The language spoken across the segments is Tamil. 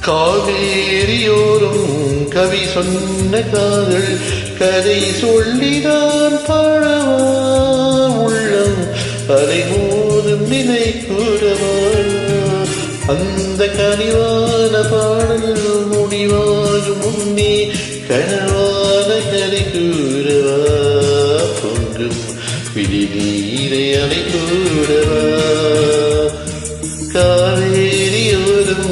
காவேரியோரும் கவி சொன்ன காதல் கதை சொல்லிதான் பாடவா உள்ளம் அலைமோதும் நிலை கூறவா அந்த கனிவான பாடல் முடிவாகும் முன்னே கனவான கதை கூறவா பொங்கும் விழி நீரை அலை கூறவா காவேரியோரும்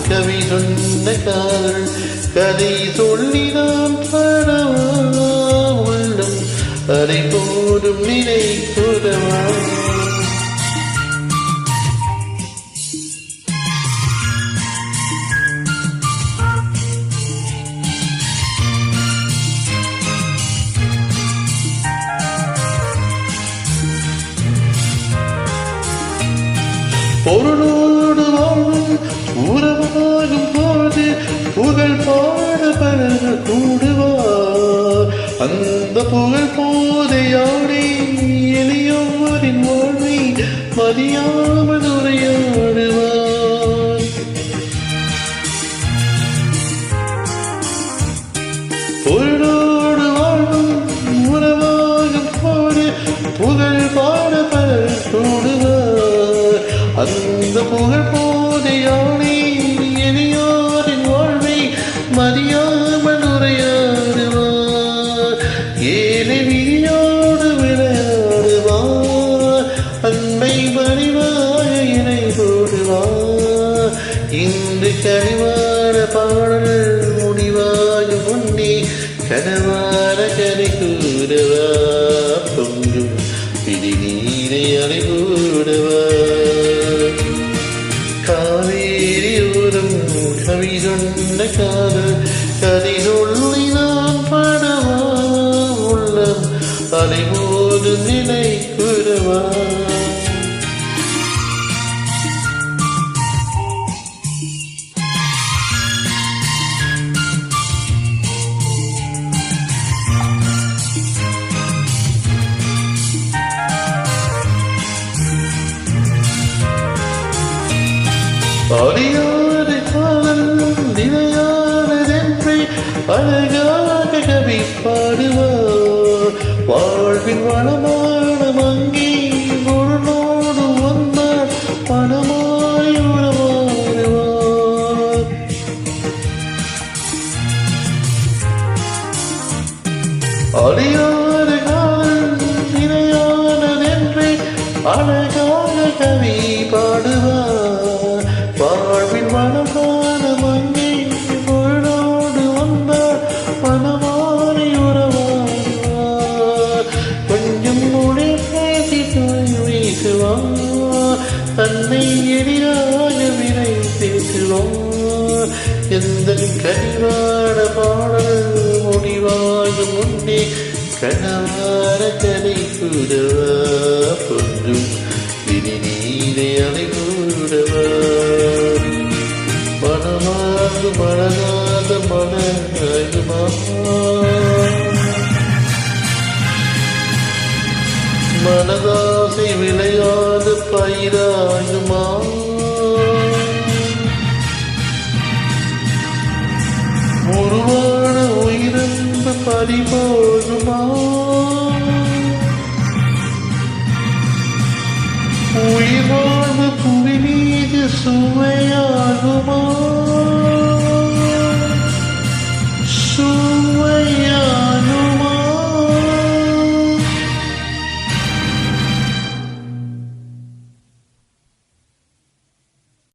கவி சொன்ன காதல் கதை சொல்லிதான் பாடவா உள்ளம் அதை போடும் நினை கூறவா பொருளோடு வாழும் உறவாகும் போது புகழ் பாட பலர் கூடுவார் அந்த புகழ் போதையாடி எளியோரின் வாழ்வை மதியாமல் உரையாடுவார் பொருளோடு வாழும் உறவாகும் போது புகழ் பாட பலர் கூடுவார் அந்த புகழ் போதையானே எளியோரின் வாழ்வை மதியாமல் உரையாடுவார் ஏழை விழியோடு விளையாடுவார் அன்னை மணிவாக இணை போடுவார் இன்று கனிவான பாடல் முடிவாக முன்னே கனவான கதை கூடவா பொங்கும் பிடி நீரை அலை கூடவா காவேரியோரும் கவி சொன்ன காதல் கதை சொல்லி நான் பாடவா உள்ளம் அலைமோது நிலை கூறவா அறியாத காதல் நிலையானதென்றே அழகாக கவி பாடுவார் வாழ்வின் வளமான மங்கி பொருளோடு வந்தார் பணமாய் உறவாடுவார் அறியாத காதல் நிலையானதென்றே அழகாக கவி பாடுவார் வாழ்வின் வளமான மங்கை பொருளோடு வந்தார் பணமாறி உறவாடுவார் கொஞ்சம் மொழி பேசி தோய் வீசுவார் தன்னை எதிராக வினை பேசுவார் எந்த கனிவான பாடல் முடிவாக முன்னே கனவான கதை கூடவா பொங்கும் விதி நீரை அலை கூடவா மனமாகு மனதாத மனமாகுமா மனதாசை விளையாத பயிராகுமா உருவான உயிரன்பு பறிபோகுமா உயிர் வாழ்வு புவி மீது சுவையாகுமா